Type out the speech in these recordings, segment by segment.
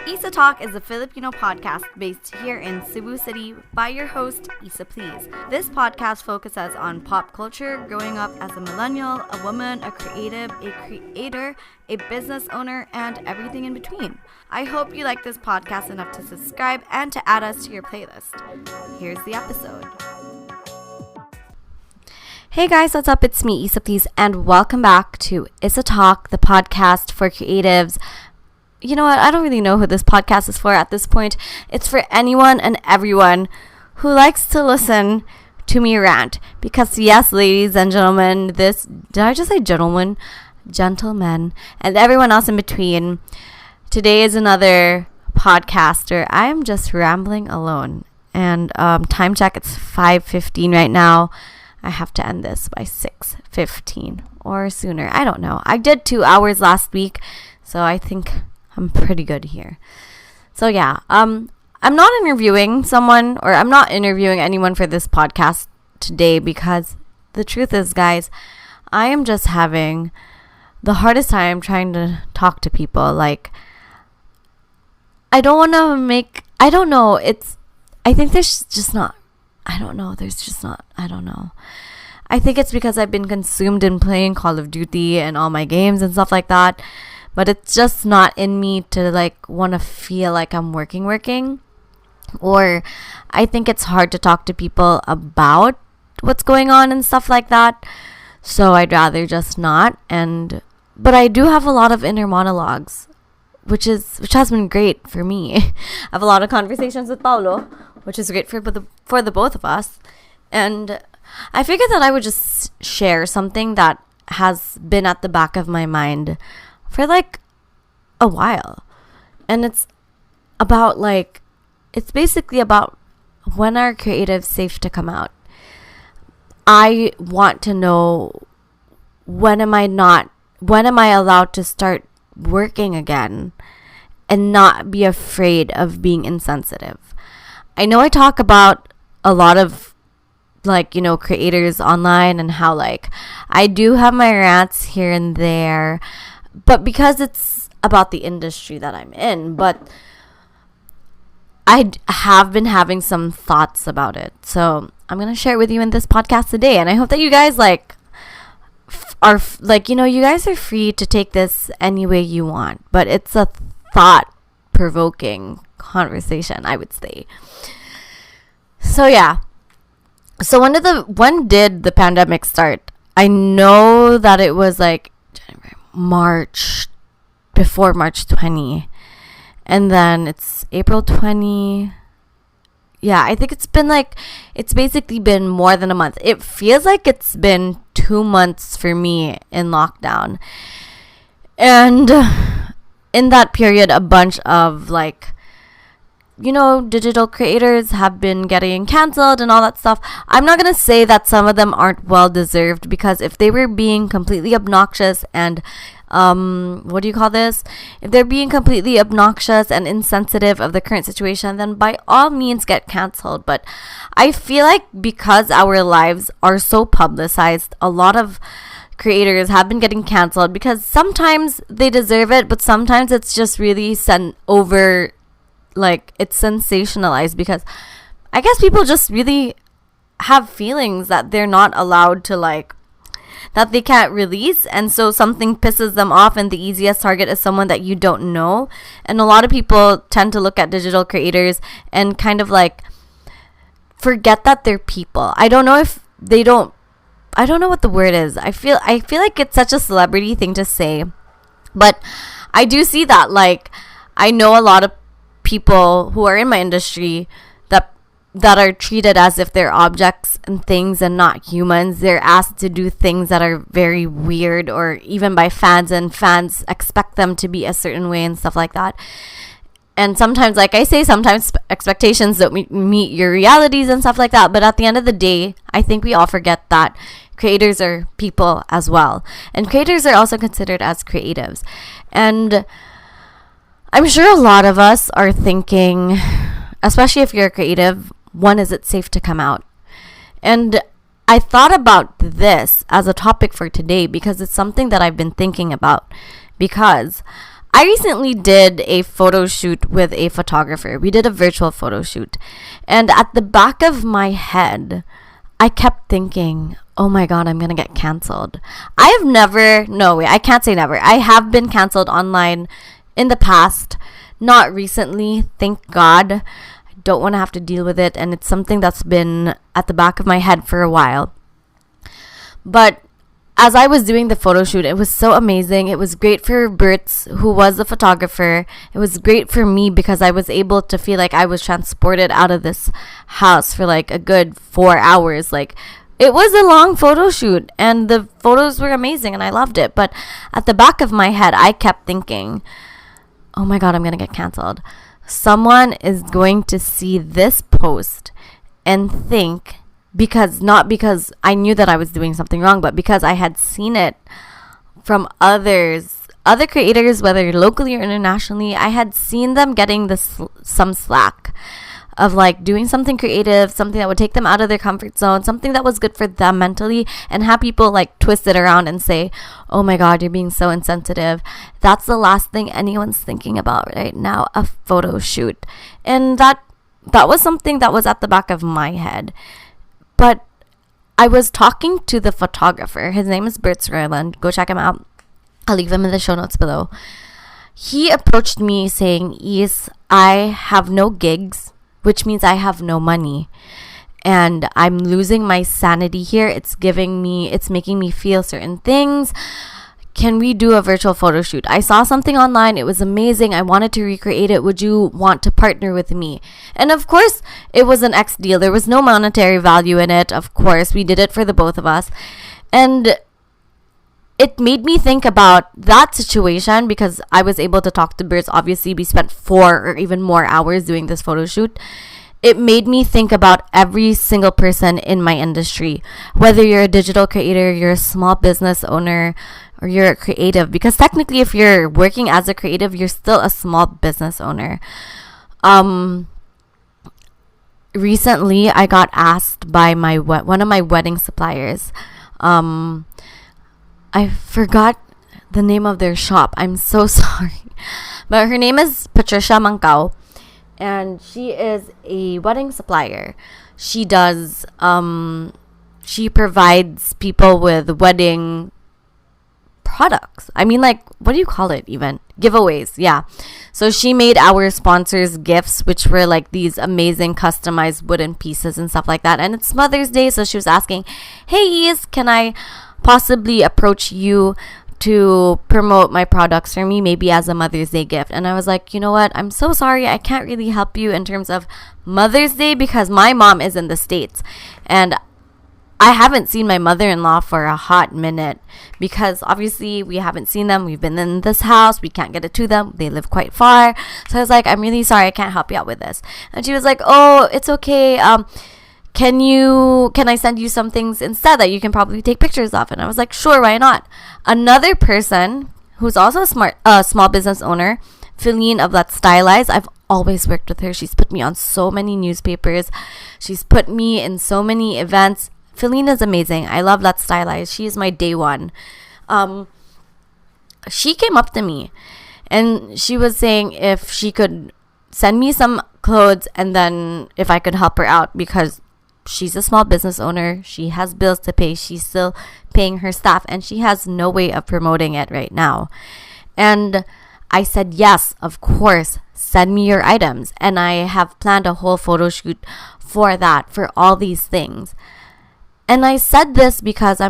Issa Talk is a Filipino podcast based here in Cebu City by your host, Issaplease. This podcast focuses on pop culture, growing up as a millennial, a woman, a creative, a creator, a business owner, and everything in between. I hope you like this podcast enough to subscribe and to add us to your playlist. Here's the episode. Hey guys, what's up? It's me, Issaplease, and welcome back to Issa Talk, the podcast for creatives. You know what? I don't really know who this podcast is for at this point. It's for anyone and everyone who likes to listen to me rant. Because yes, ladies and gentlemen, did I just say gentlemen? Gentlemen, and everyone else in between. Today is another podcast where I am just rambling alone. And time check, it's 5:15 right now. I have to end this by 6:15 or sooner. I don't know. I did 2 hours last week, so I think I'm pretty good here. So yeah, I'm not interviewing someone, or I'm not interviewing anyone for this podcast today, because the truth is, guys, I am just having the hardest time trying to talk to people. Like, I don't know. I think there's just not, I don't know. I think it's because I've been consumed in playing Call of Duty and all my games and stuff like that. But it's just not in me to want to feel like I'm working. Or I think it's hard to talk to people about what's going on and stuff like that. So I'd rather just not. But I do have a lot of inner monologues, which has been great for me. I have a lot of conversations with Paulo, which is great for the both of us. And I figured that I would just share something that has been at the back of my mind for a while. And it's basically about, when are creatives safe to come out? I want to know, when am I allowed to start working again and not be afraid of being insensitive? I know I talk about a lot of creators online, and how I do have my rants here and there, but because it's about the industry that I'm in. But I have been having some thoughts about it, so I'm gonna share it with you in this podcast today. And I hope that you guys you guys are free to take this any way you want, but it's a thought-provoking conversation, I would say. So yeah. So when did the pandemic start? I know that it was March, before March 20, and then it's April 20. Yeah, I think it's basically been more than a month. It feels like it's been 2 months for me in lockdown. And in that period, a bunch of digital creators have been getting canceled and all that stuff. I'm not going to say that some of them aren't well deserved, because if they were being completely obnoxious and if they're being completely obnoxious and insensitive of the current situation, then by all means get canceled. But I feel like because our lives are so publicized, a lot of creators have been getting canceled because sometimes they deserve it, but sometimes it's just really it's sensationalized, because I guess people just really have feelings that they're not allowed to that they can't release, and so something pisses them off, and the easiest target is someone that you don't know. And a lot of people tend to look at digital creators and kind of forget that they're people. I don't know what the word is. I feel like it's such a celebrity thing to say, but I do see that I know a lot of people who are in my industry that are treated as if they're objects and things and not humans. They're asked to do things that are very weird, or even by fans, and fans expect them to be a certain way and stuff like that. And sometimes, like I say, sometimes expectations don't meet your realities and stuff like that. But at the end of the day, I think we all forget that creators are people as well, and creators are also considered as creatives. And I'm sure a lot of us are thinking, especially if you're a creative, when is it safe to come out? And I thought about this as a topic for today because it's something that I've been thinking about, because I recently did a photo shoot with a photographer. We did a virtual photo shoot. And at the back of my head, I kept thinking, oh my God, I'm going to get canceled. I can't say never. I have been canceled online in the past, not recently, thank God. I don't want to have to deal with it. And it's something that's been at the back of my head for a while. But as I was doing the photo shoot, it was so amazing. It was great for Bertz, who was the photographer. It was great for me because I was able to feel like I was transported out of this house for like a good 4 hours. Like, it was a long photo shoot and the photos were amazing and I loved it. But at the back of my head, I kept thinking, oh my God, I'm going to get canceled. Someone is going to see this post and think, not because I knew that I was doing something wrong, but because I had seen it from other creators, whether locally or internationally. I had seen them getting some slack of like doing something creative, something that would take them out of their comfort zone, something that was good for them mentally, and have people like twist it around and say, oh my God, you're being so insensitive. That's the last thing anyone's thinking about right now, a photo shoot. And that was something that was at the back of my head. But I was talking to the photographer. His name is Bertz Royland. Go check him out. I'll leave him in the show notes below. He approached me saying, I have no gigs, which means I have no money. And I'm losing my sanity here. It's making me feel certain things. Can we do a virtual photo shoot? I saw something online. It was amazing. I wanted to recreate it. Would you want to partner with me? And of course, it was an X deal. There was no monetary value in it. Of course, we did it for the both of us. And it made me think about that situation because I was able to talk to Bertz. Obviously, we spent 4 or even more hours doing this photo shoot. It made me think about every single person in my industry, whether you're a digital creator, you're a small business owner, or you're a creative, because technically if you're working as a creative, you're still a small business owner. Recently I got asked by one of my wedding suppliers. I forgot the name of their shop. I'm so sorry. But her name is Patricia Mancao, and she is a wedding supplier. She does she provides people with wedding products. I mean, like, what do you call it even? Giveaways, yeah. So she made our sponsors gifts, which were like these amazing customized wooden pieces and stuff like that. And it's Mother's Day, so she was asking, hey, Is, can I possibly approach you to promote my products for me, maybe as a Mother's Day gift? And I was like, you know what? I'm so sorry. I can't really help you in terms of Mother's Day because my mom is in the States. And I haven't seen my mother-in-law for a hot minute because obviously we haven't seen them. We've been in this house. We can't get it to them. They live quite far. So I was like, I'm really sorry. I can't help you out with this. And she was like, oh, it's okay. Can I send you some things instead that you can probably take pictures of? And I was like, sure, why not? Another person who's also a small business owner, Feline of Let's Stylize. I've always worked with her. She's put me on so many newspapers. She's put me in so many events. Feline is amazing. I love Let's Stylize. She is my day one. She came up to me and she was saying if she could send me some clothes and then if I could help her out because she's a small business owner. She has bills to pay. She's still paying her staff and she has no way of promoting it right now. And I said, yes, of course, send me your items. And I have planned a whole photo shoot for that, for all these things. And I said this because I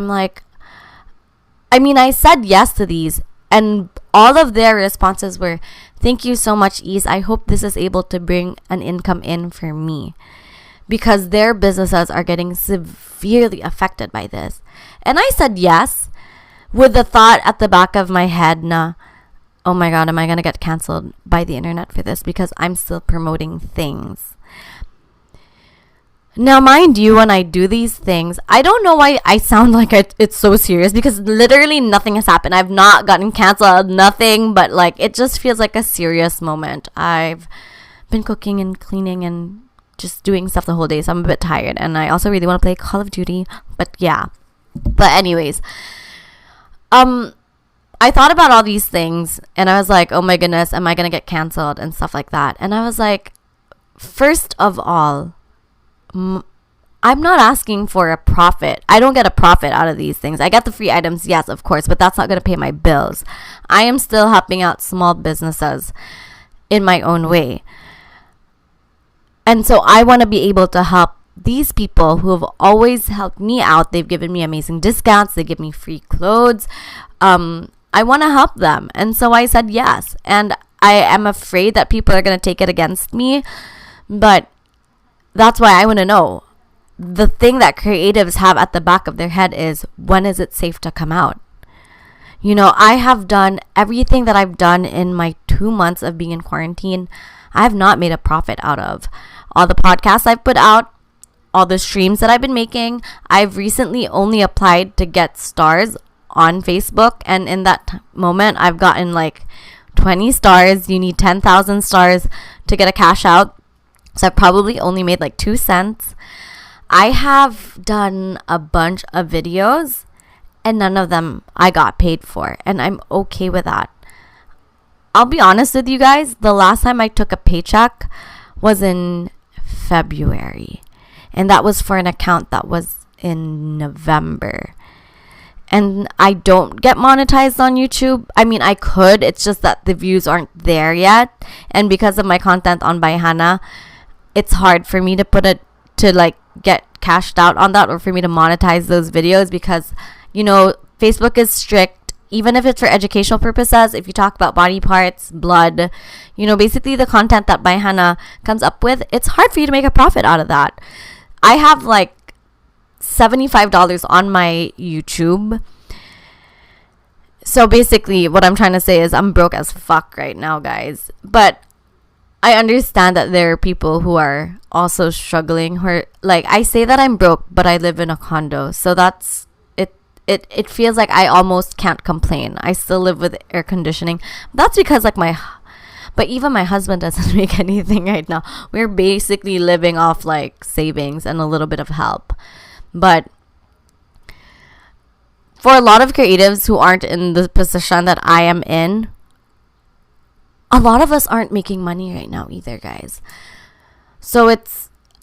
said yes to these and all of their responses were, thank you so much, Issa. I hope this is able to bring an income in for me because their businesses are getting severely affected by this. And I said yes with the thought at the back of my head, oh my God, am I going to get canceled by the internet for this because I'm still promoting things. Now, mind you, when I do these things, I don't know why I sound like it's so serious because literally nothing has happened. I've not gotten canceled, nothing, but like it just feels like a serious moment. I've been cooking and cleaning and just doing stuff the whole day, so I'm a bit tired. And I also really want to play Call of Duty, but yeah. But anyways, I I thought about all these things and I was like, oh my goodness, am I going to get canceled and stuff like that? And I was like, first of all, I'm not asking for a profit. I don't get a profit out of these things. I get the free items, yes, of course, but that's not going to pay my bills. I am still helping out small businesses in my own way. And so I want to be able to help these people who have always helped me out. They've given me amazing discounts. They give me free clothes. I want to help them. And so I said yes. And I am afraid that people are going to take it against me. But that's why I want to know. The thing that creatives have at the back of their head is, when is it safe to come out? You know, I have done everything that I've done in my 2 months of being in quarantine. I have not made a profit out of all the podcasts I've put out, all the streams that I've been making. I've recently only applied to get stars on Facebook, and in that moment I've gotten like 20 stars. You need 10,000 stars to get a cash out, so I've probably only made like 2 cents. I have done a bunch of videos and none of them I got paid for, and I'm okay with that. I'll be honest with you guys, the last time I took a paycheck was in February, and that was for an account that was in November. And I don't get monetized on YouTube. I mean, I could. It's just that the views aren't there yet. And because of my content on Bayhana, it's hard for me to put it to like get cashed out on that, or for me to monetize those videos, because, you know, Facebook is strict. Even if it's for educational purposes, if you talk about body parts, blood, you know, basically the content that Bayhana comes up with, it's hard for you to make a profit out of that. I have like $75 on my YouTube. So basically what I'm trying to say is I'm broke as fuck right now, guys. But I understand that there are people who are also struggling, who are, like, I say that I'm broke, but I live in a condo. So that's it feels like I almost can't complain. I still live with air conditioning. That's because like but even my husband doesn't make anything right now. We're basically living off like savings and a little bit of help. But for a lot of creatives who aren't in the position that I am in, a lot of us aren't making money right now either, guys. So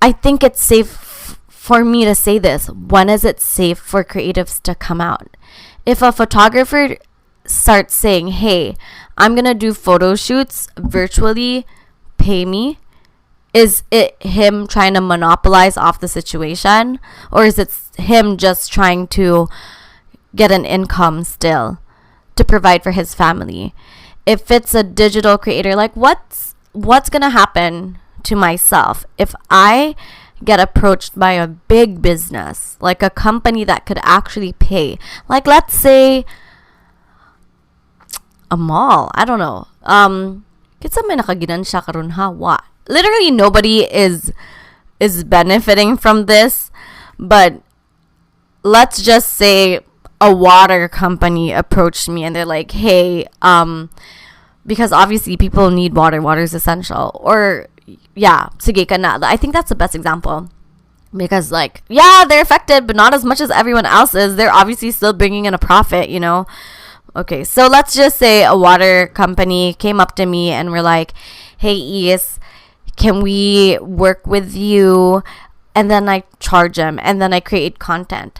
I think it's safe for me to say this. When is it safe for creatives to come out? If a photographer starts saying, hey, I'm going to do photo shoots virtually, pay me, is it him trying to monopolize off the situation? Or is it him just trying to get an income still to provide for his family? If it's a digital creator, like what's going to happen to myself if I get approached by a big business, like a company that could actually pay? Like, let's say a mall. I don't know. Kitsa may nakaginan siya karon ha? What? Literally nobody is benefiting from this, but let's just say a water company approached me and they're like, hey, because obviously people need water. Water is essential. Or yeah, sige ka na. I think that's the best example, because like, yeah, they're affected, but not as much as everyone else is. They're obviously still bringing in a profit, you know. Okay, so let's just say a water company came up to me and were like, hey, Is, can we work with you? And then I charge them, and then I create content.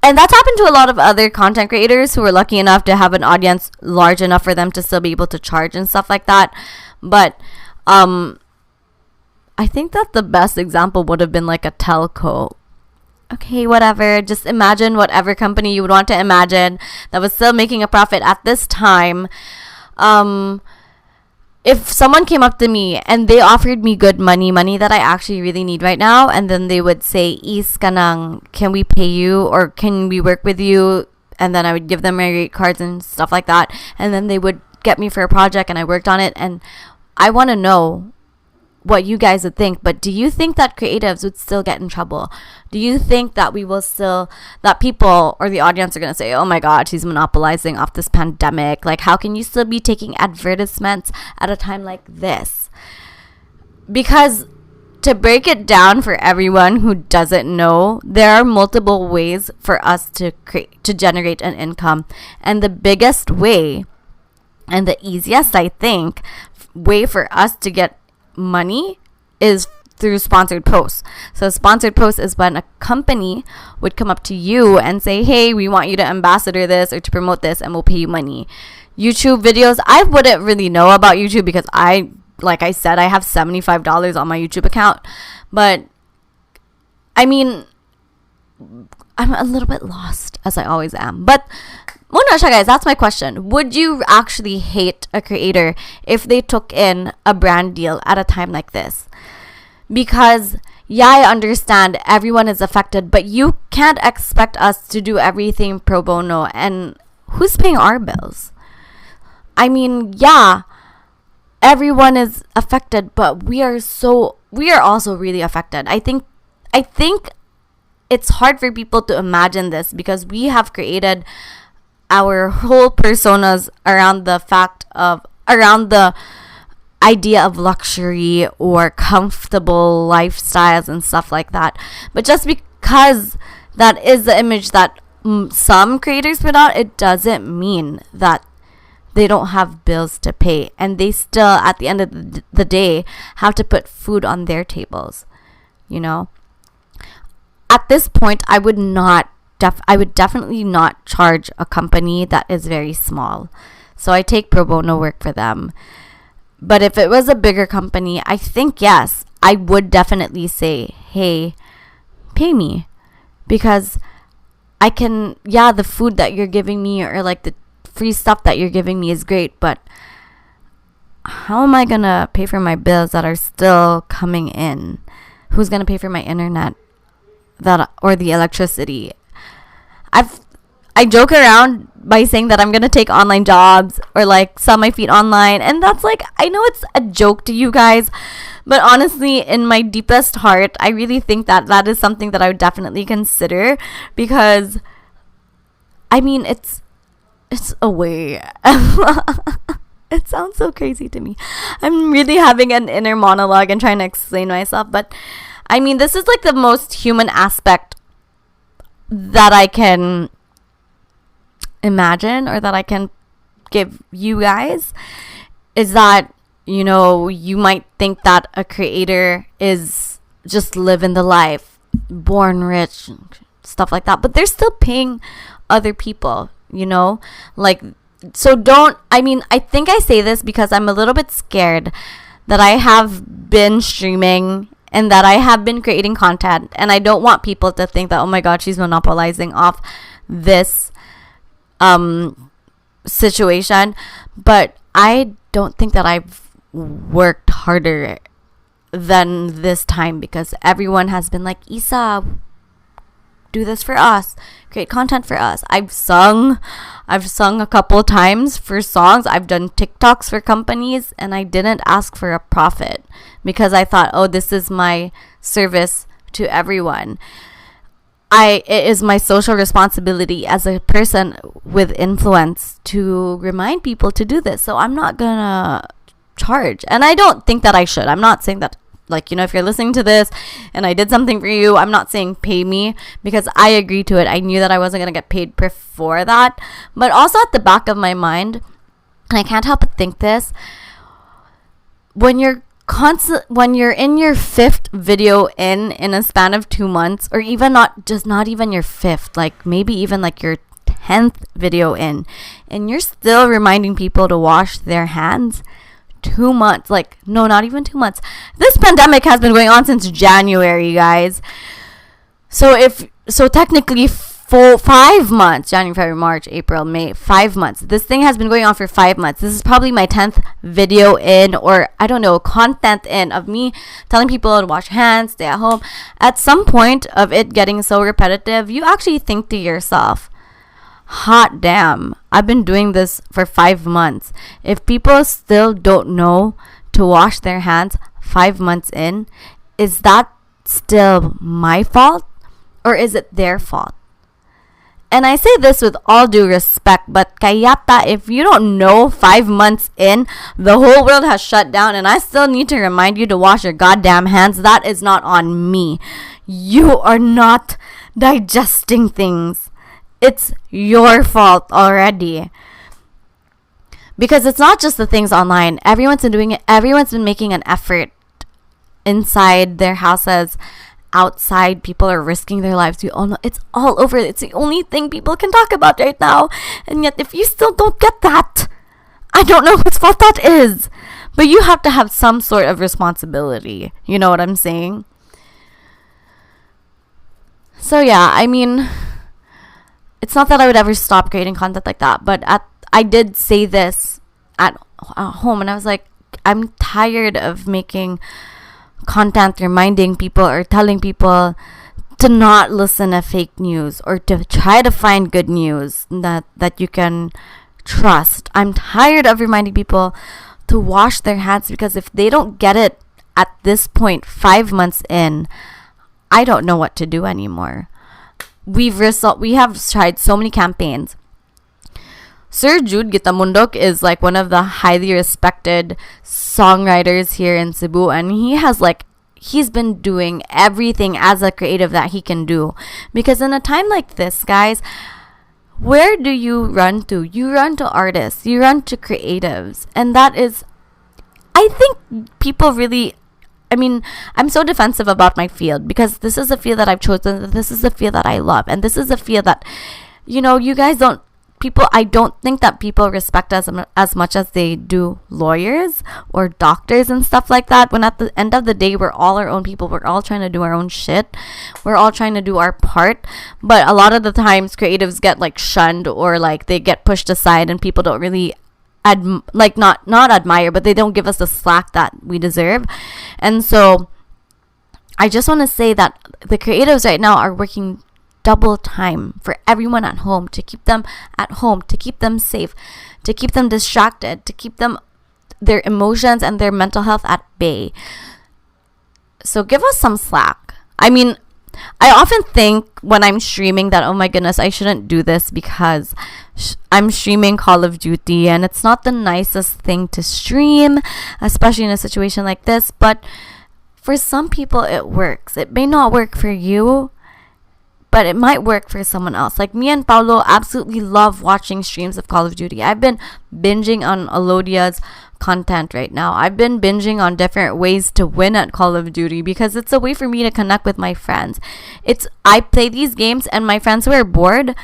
And that's happened to a lot of other content creators who are lucky enough to have an audience large enough for them to still be able to charge and stuff like that. But I think that the best example would have been like a telco. Okay, whatever. Just imagine whatever company you would want to imagine that was still making a profit at this time. If someone came up to me and they offered me good money that I actually really need right now, and then they would say, Is kanang, can we pay you, or can we work with you? And then I would give them my rate cards and stuff like that, and then they would get me for a project and I worked on it. And I want to know what you guys would think. But do you think that creatives would still get in trouble? Do you think that that people or the audience are going to say, oh my God, she's monopolizing off this pandemic? Like, how can you still be taking advertisements at a time like this? Because to break it down for everyone who doesn't know, there are multiple ways for us to generate an income. And the biggest way, and the easiest, I think, way for us to get money is through sponsored posts. So sponsored posts is when a company would come up to you and say, hey, we want you to ambassador this or to promote this, and we'll pay you money. YouTube videos, I wouldn't really know about YouTube because like I said, I have $75 on my YouTube account. But I mean, I'm a little bit lost, as I always am. But guys, that's my question. Would you actually hate a creator if they took in a brand deal at a time like this? Because yeah, I understand everyone is affected, but you can't expect us to do everything pro bono. And who's paying our bills? I mean, yeah, everyone is affected, but we are also really affected. I think it's hard for people to imagine this because we have created our whole personas around the idea of luxury or comfortable lifestyles and stuff like that. But just because that is the image that some creators put out, it doesn't mean that they don't have bills to pay, and they still, at the end of the day, have to put food on their tables. You know, at this point, I would definitely not charge a company that is very small. So I take pro bono work for them. But if it was a bigger company, I think, yes, I would definitely say, hey, pay me. Because the food that you're giving me, or like the free stuff that you're giving me, is great, but how am I gonna pay for my bills that are still coming in? Who's gonna pay for my internet or the electricity? I joke around by saying that I'm gonna take online jobs or like sell my feet online, and that's like, I know it's a joke to you guys, but honestly, in my deepest heart, I really think that is something that I would definitely consider, because I mean, it's a way. It sounds so crazy to me. I'm really having an inner monologue and trying to explain myself, but I mean, this is like the most human aspect that I can imagine, or that I can give you guys, is that, you know, you might think that a creator is just living the life, born rich, stuff like that, but they're still paying other people, you know, like, so I think I say this because I'm a little bit scared that I have been streaming and that I have been creating content, and I don't want people to think that, oh my god, she's monopolizing off this situation. But I don't think that I've worked harder than this time, because everyone has been like, Issa, do this for us, create content for us. I've sung a couple times for songs. I've done TikToks for companies, and I didn't ask for a profit because I thought, oh, this is my service to everyone. It is my social responsibility as a person with influence to remind people to do this. So I'm not gonna charge, and I don't think that I should. I'm not saying that, like, you know, if you're listening to this and I did something for you, I'm not saying pay me, because I agreed to it. I knew that I wasn't going to get paid before that. But also at the back of my mind, and I can't help but think this, when you're in your fifth video in a span of 2 months, or even not even your fifth, like maybe even like your 10th video in, and you're still reminding people to wash their hands, 2 months, like, no, not even 2 months. This pandemic has been going on since January, guys. So technically 5 months, January, February, March, April, May, 5 months. This thing has been going on for 5 months. This is probably my 10th video in, or I don't know, content in, of me telling people to wash hands, stay at home. At some point of it getting so repetitive, you actually think to yourself, hot damn, I've been doing this for 5 months. If people still don't know to wash their hands 5 months in, is that still my fault, or is it their fault? And I say this with all due respect, but kayata, if you don't know, 5 months in, the whole world has shut down, and I still need to remind you to wash your goddamn hands. That is not on me. You are not digesting things. It's your fault already. Because it's not just the things online. Everyone's been doing it. Everyone's been making an effort inside their houses. Outside, people are risking their lives. We all know it's all over. It's the only thing people can talk about right now. And yet, if you still don't get that, I don't know whose fault that is. But you have to have some sort of responsibility. You know what I'm saying? So yeah, I mean, it's not that I would ever stop creating content like that. But I did say this at home, and I was like, I'm tired of making content reminding people or telling people to not listen to fake news or to try to find good news that you can trust. I'm tired of reminding people to wash their hands, because if they don't get it at this point, 5 months in, I don't know what to do anymore. We have tried so many campaigns. Sir Jude Gitamundok is like one of the highly respected songwriters here in Cebu, and he's been doing everything as a creative that he can do. Because in a time like this, guys, where do you run to? You run to artists, you run to creatives, and that is, I think people really, I mean, I'm so defensive about my field because this is a field that I've chosen, this is a field that I love, and this is a field that, you guys don't, I don't think that people respect us as much as they do lawyers or doctors and stuff like that. When at the end of the day, we're all our own people. We're all trying to do our own shit. We're all trying to do our part. But a lot of the times, creatives get like shunned or like they get pushed aside, and people don't really not admire, but they don't give us the slack that we deserve. And so I just want to say that the creatives right now are working double time for everyone at home, to keep them at home, to keep them safe, to keep them distracted, to keep them, their emotions and their mental health at bay. So give us some slack. I mean, I often think when I'm streaming that, oh my goodness, I shouldn't do this because I'm streaming Call of Duty and it's not the nicest thing to stream, especially in a situation like this. But for some people it works. It may not work for you, but it might work for someone else. Like me and Paulo absolutely love watching streams of Call of Duty. I've been binging on Elodia's content right now. I've been binging on different ways to win at Call of Duty because it's a way for me to connect with my friends. I play these games and my friends who are bored,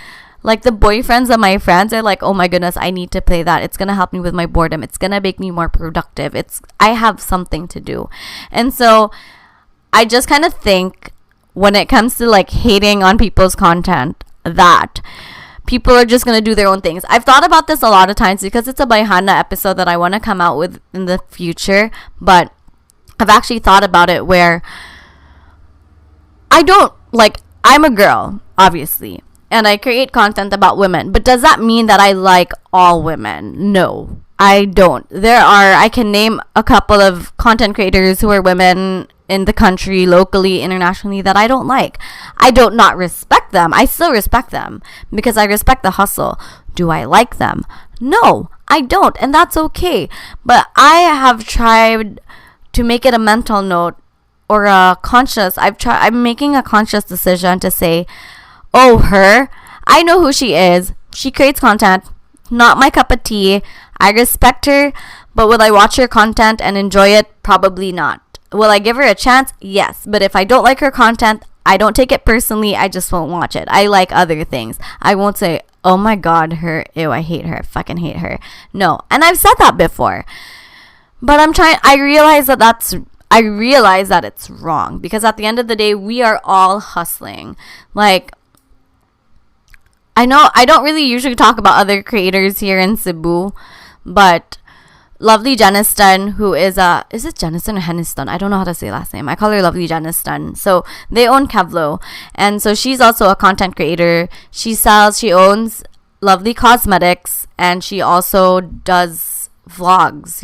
like the boyfriends of my friends, are like, oh my goodness, I need to play that. It's going to help me with my boredom. It's going to make me more productive. I have something to do. And so I just kind of think, when it comes to like hating on people's content, that people are just going to do their own things. I've thought about this a lot of times because it's a Bayhana episode that I want to come out with in the future, but I've actually thought about it where I'm a girl, obviously, and I create content about women, but does that mean that I like all women? No, I don't. I can name a couple of content creators who are women in the country, locally, internationally, that I don't like. I don't not respect them. I still respect them because I respect the hustle. Do I like them? No, I don't, and that's okay. But I have tried to make it a mental note or I'm making a conscious decision to say, oh, her, I know who she is. She creates content, not my cup of tea. I respect her, but will I watch her content and enjoy it? Probably not. Will I give her a chance? Yes. But if I don't like her content, I don't take it personally. I just won't watch it. I like other things. I won't say, oh my God, her, ew, I hate her. I fucking hate her. No. And I've said that before. But I realize that it's wrong. Because at the end of the day, we are all hustling. Like, I know I don't really usually talk about other creators here in Cebu, but Lovely Janiston, who is it Janiston or Heniston? I don't know how to say last name. I call her Lovely Janiston. So they own Kevlo, and so she's also a content creator. She owns Lovely Cosmetics, and she also does vlogs,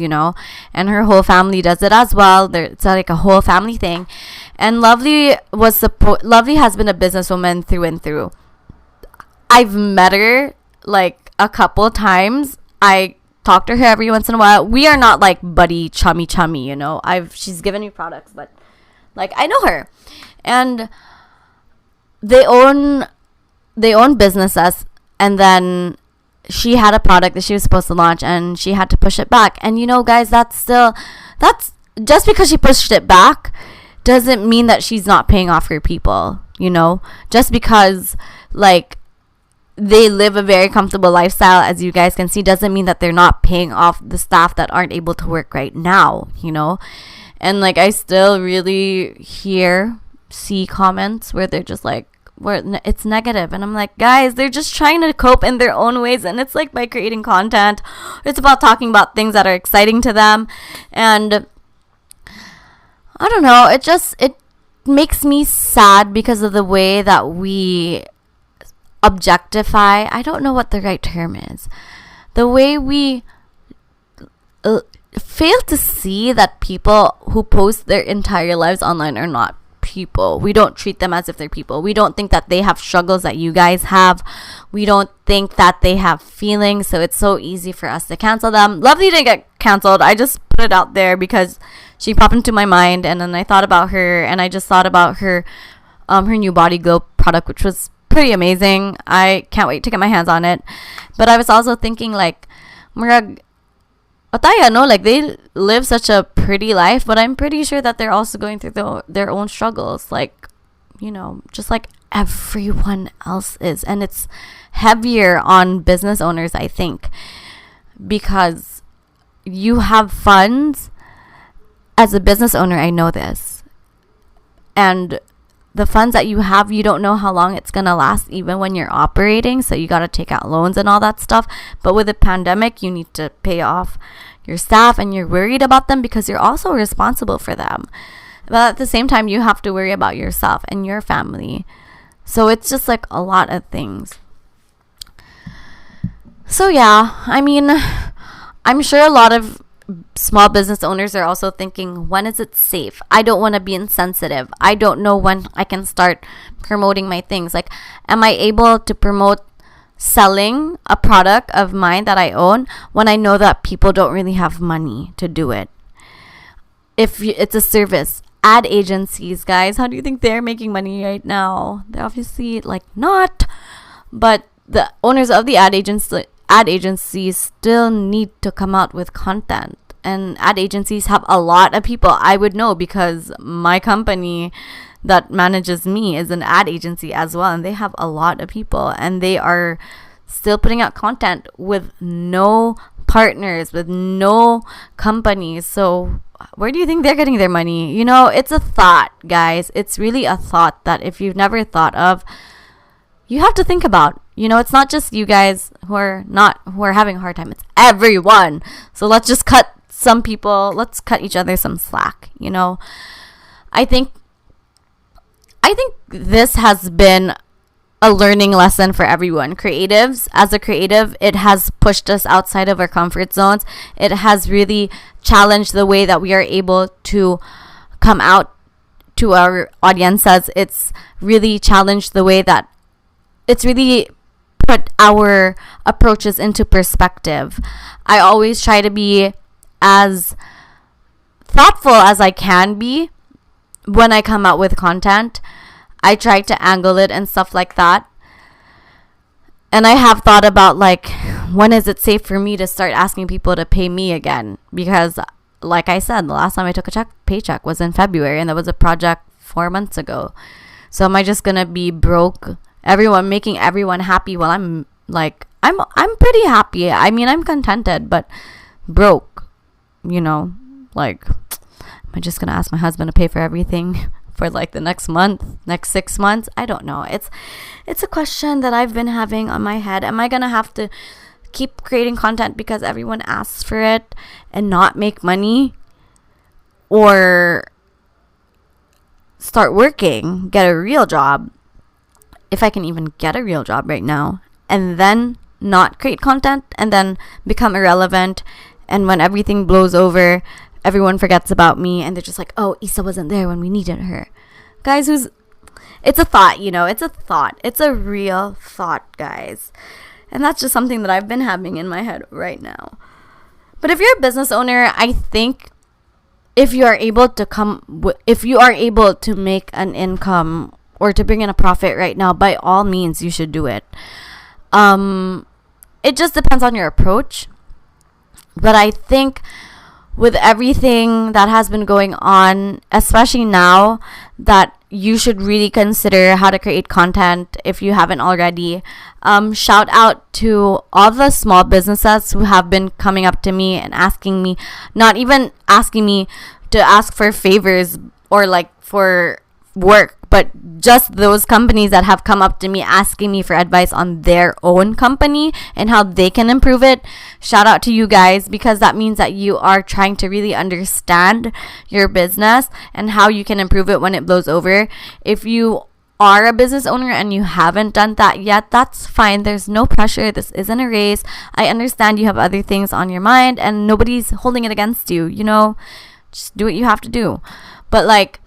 and her whole family does it as well. It's like a whole family thing. And Lovely has been a businesswoman through and through. I've met her like a couple times. I talk to her every once in a while. We are not like buddy chummy, you know. She's given me products, but like I know her. And they own businesses, and then she had a product that she was supposed to launch and she had to push it back. And you know, guys, that's just because she pushed it back doesn't mean that she's not paying off her people, you know? Just because like they live a very comfortable lifestyle, as you guys can see, doesn't mean that they're not paying off the staff that aren't able to work right now, you know? And like I still really see comments where they're just like, where it's negative, and I'm like, guys, they're just trying to cope in their own ways, and it's like by creating content, it's about talking about things that are exciting to them. And I don't know, it makes me sad because of the way that we objectify, I don't know what the right term is, the way we fail to see that people who post their entire lives online are not people. We don't treat them as if they're people. We don't think that they have struggles that you guys have. We don't think that they have feelings, so it's so easy for us to cancel them. Lovely didn't get canceled. I just put it out there because she popped into my mind, and then I thought about her, and I just thought about her new Body Glow product, which was pretty amazing. I can't wait to get my hands on it. But I was also thinking like, murag Ataya, no, like they live such a pretty life, but I'm pretty sure that they're also going through their own struggles, like, you know, just like everyone else is. And it's heavier on business owners, I think, because you have funds as a business owner. I know this, and the funds that you have, you don't know how long it's gonna last, even when you're operating. So you got to take out loans and all that stuff. But with the pandemic, you need to pay off your staff, and you're worried about them because you're also responsible for them. But at the same time, you have to worry about yourself and your family. So it's just like a lot of things. So yeah, I mean, I'm sure a lot of small business owners are also thinking, when is it safe? I don't want to be insensitive. I don't know when I can start promoting my things. Like, am I able to promote selling a product of mine that I own when I know that people don't really have money to do it? If it's a service, ad agencies, guys, how do you think they're making money right now? They're obviously like not, but the owners of the ad agencies still need to come out with content. And ad agencies have a lot of people. I would know because my company that manages me is an ad agency as well, and they have a lot of people, and they are still putting out content with no partners, with no companies. So where do you think they're getting their money? You know, it's a thought, guys. It's really a thought that if you've never thought of, you have to think about. You know, it's not just you guys who are having a hard time. It's everyone. So let's just cut each other some slack, you know. I think this has been a learning lesson for everyone. Creatives, as a creative, it has pushed us outside of our comfort zones. It has really challenged the way that we are able to come out to our audiences. It's really challenged the way that it's really put our approaches into perspective. I always try to be as thoughtful as I can be when I come out with content. I try to angle it and stuff like that. And I have thought about, like, when is it safe for me to start asking people to pay me again? Because, like I said, the last time I took a paycheck was in February, and that was a project 4 months ago. So am I just gonna be broke? Making everyone happy while I'm pretty happy. I mean, I'm contented, but broke, you know, like, am I just gonna ask my husband to pay for everything for like the next 6 months? I don't know. It's a question that I've been having on my head. Am I gonna have to keep creating content because everyone asks for it and not make money, or start working, get a real job, if I can even get a real job right now, and then not create content and then become irrelevant, and when everything blows over, everyone forgets about me and they're just like, oh, Issa wasn't there when we needed her. Guys, it's a thought, it's a thought. It's a real thought, guys. And that's just something that I've been having in my head right now. But if you're a business owner, I think if you are able to make an income or to bring in a profit right now, by all means, you should do it. It just depends on your approach. But I think with everything that has been going on, especially now, that you should really consider how to create content if you haven't already. Shout out to all the small businesses who have been coming up to me and asking me, not even asking me to ask for favors or like for work, but just those companies that have come up to me asking me for advice on their own company and how they can improve it. Shout out to you guys, because that means that you are trying to really understand your business and how you can improve it when it blows over. If you are a business owner and you haven't done that yet, that's fine. There's no pressure. This isn't a race. I understand you have other things on your mind and nobody's holding it against you. Just do what you have to do. But like,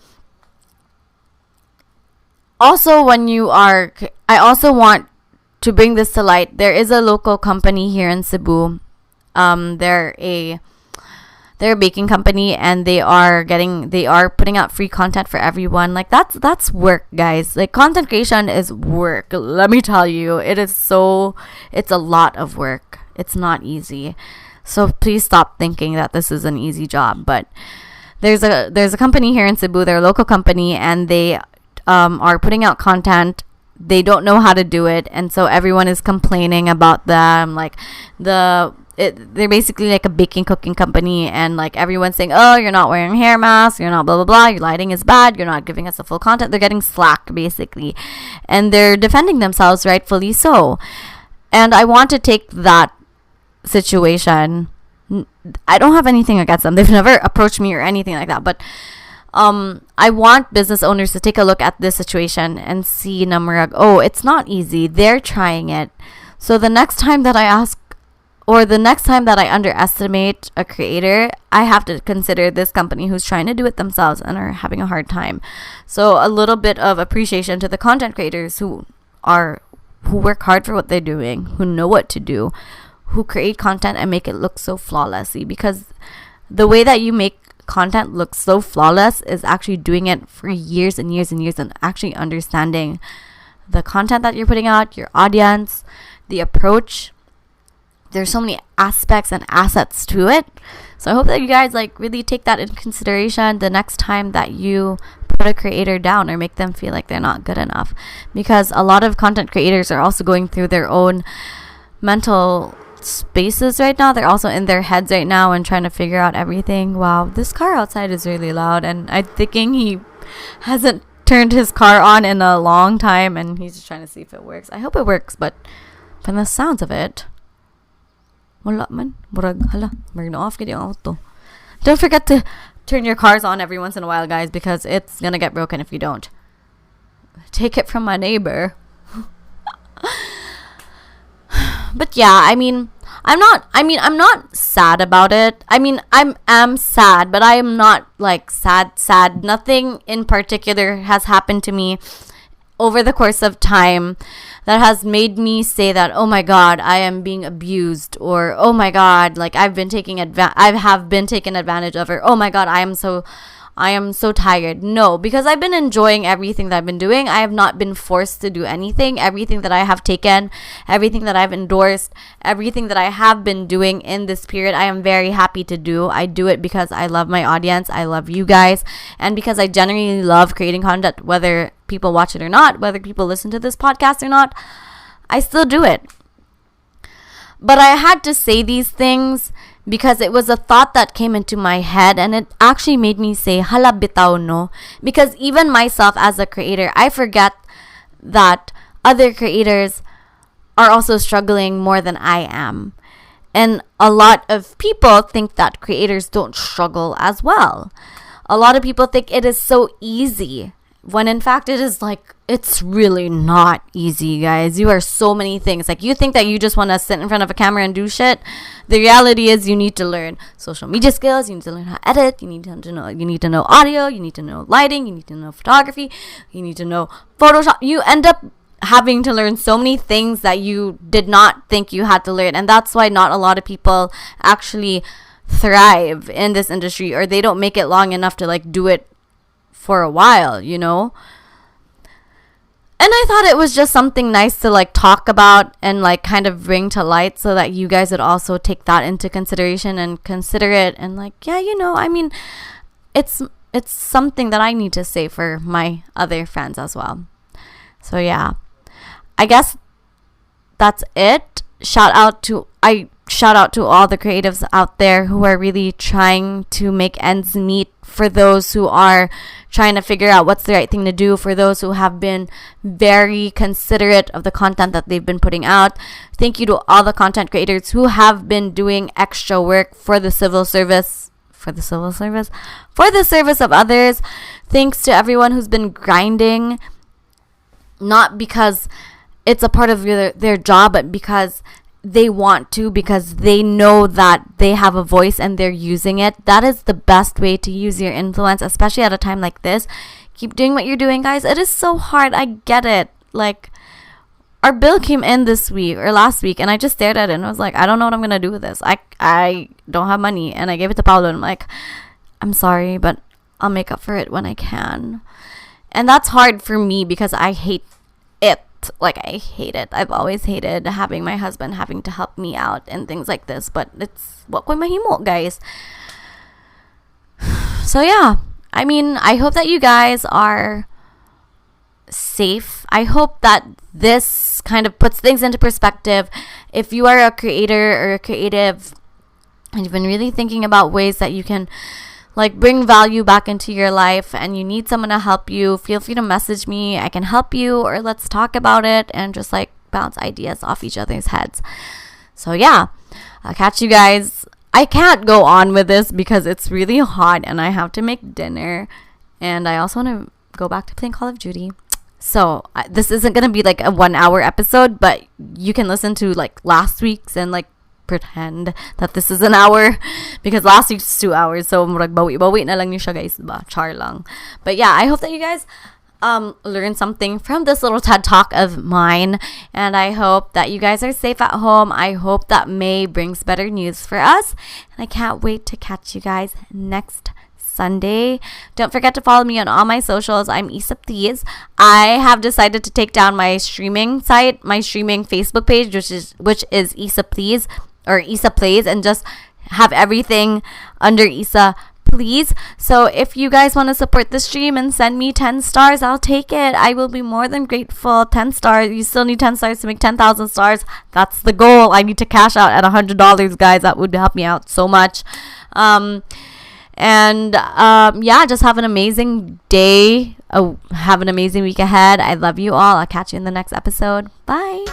also, I also want to bring this to light. There is a local company here in Cebu. They're a baking company, and they are putting out free content for everyone. Like that's work, guys. Like, content creation is work. Let me tell you, it's a lot of work. It's not easy. So please stop thinking that this is an easy job. But there's a company here in Cebu. They're a local company, and they are putting out content. They don't know how to do it, and so everyone is complaining about them. Like they're basically like a baking cooking company, and like everyone's saying, oh, you're not wearing hair masks, you're not blah blah blah, your lighting is bad, you're not giving us the full content. They're getting slack basically, and they're defending themselves, rightfully so. And I want to take that situation. I don't have anything against them. They've never approached me or anything like that, but I want business owners to take a look at this situation and see namurag, oh, it's not easy. They're trying it. So the next time that I underestimate a creator, I have to consider this company who's trying to do it themselves and are having a hard time. So a little bit of appreciation to the content creators who work hard for what they're doing, who know what to do, who create content and make it look so flawlessly, because the way that you make content look so flawless is actually doing it for years and years and years and actually understanding the content that you're putting out, your audience, the approach. There's so many aspects and assets to it. So I hope that you guys like really take that in consideration the next time that you put a creator down or make them feel like they're not good enough, because a lot of content creators are also going through their own mental spaces right now. They're also in their heads right now and trying to figure out everything. Wow, this car outside is really loud, and I'm thinking he hasn't turned his car on in a long time and he's just trying to see if it works. I hope it works, but from the sounds of it, wala man, murag hala, murag na off gid yung auto. Don't forget to turn your cars on every once in a while, guys, because it's gonna get broken if you don't. Take it from my neighbor. But yeah, I'm not sad about it. I'm sad, but I am not like sad. Nothing in particular has happened to me over the course of time that has made me say that, oh my God, I am being abused, or oh my God, like I have been taken advantage of, or oh my God, I am so tired. No, because I've been enjoying everything that I've been doing. I have not been forced to do anything. Everything that I have taken, everything that I've endorsed, everything that I have been doing in this period, I am very happy to do. I do it because I love my audience. I love you guys. And because I genuinely love creating content, whether people watch it or not, whether people listen to this podcast or not, I still do it. But I had to say these things because it was a thought that came into my head, and it actually made me say, hala bitaw no. Because even myself as a creator, I forget that other creators are also struggling more than I am. And a lot of people think that creators don't struggle as well. A lot of people think it is so easy, when in fact it is like, it's really not easy, guys. You are so many things. Like, you think that you just want to sit in front of a camera and do shit. The reality is you need to learn social media skills. You need to learn how to edit. You need to know audio. You need to know lighting. You need to know photography. You need to know Photoshop. You end up having to learn so many things that you did not think you had to learn. And that's why not a lot of people actually thrive in this industry, or they don't make it long enough to like do it for a while, you know. And I thought it was just something nice to like talk about and like kind of bring to light, so that you guys would also take that into consideration and consider it, and like, yeah, you know, I mean, it's something that I need to say for my other friends as well. So yeah, I guess that's it. Shout out to all the creatives out there who are really trying to make ends meet, for those who are trying to figure out what's the right thing to do, for those who have been very considerate of the content that they've been putting out. Thank you to all the content creators who have been doing extra work for the service of others. Thanks to everyone who's been grinding, not because it's a part of their job, but because they want to, because they know that they have a voice and they're using it. That is the best way to use your influence, especially at a time like this. Keep doing what you're doing, guys. It is so hard. I get it. Like, our bill came in this week or last week, and I just stared at it and I was like, I don't know what I'm gonna do with this. I don't have money. And I gave it to Paolo, and I'm like, I'm sorry, but I'll make up for it when I can. And that's hard for me because I hate it. Like, I hate it. I've always hated having my husband having to help me out and things like this, but it's what ko'y mahimo, guys. So yeah, I mean, I hope that you guys are safe. I hope that this kind of puts things into perspective. If you are a creator or a creative and you've been really thinking about ways that you can like bring value back into your life, and you need someone to help you, feel free to message me. I can help you, or let's talk about it and just like bounce ideas off each other's heads. So yeah, I'll catch you guys. I can't go on with this because it's really hot and I have to make dinner, and I also want to go back to playing Call of Duty. So this isn't going to be like a 1 hour episode, but you can listen to like last week's and like pretend that this is an hour, because last week's 2 hours, so murag bawi na lang niyo siya, guys, ba? Char lang. But yeah, I hope that you guys learned something from this little TED talk of mine, and I hope that you guys are safe at home. I hope that May brings better news for us, and I can't wait to catch you guys next Sunday. Don't forget to follow me on all my socials. I'm Issaplease. I have decided to take down my streaming site, my streaming Facebook page, which is Issaplease or Issaplease, and just have everything under Issa, please. So if you guys want to support the stream and send me 10 stars, I'll take it. I will be more than grateful. 10 stars. You still need 10 stars to make 10,000 stars. That's the goal. I need to cash out at $100, guys. That would help me out so much. Yeah, just have an amazing day. Have an amazing week ahead. I love you all. I'll catch you in the next episode. Bye.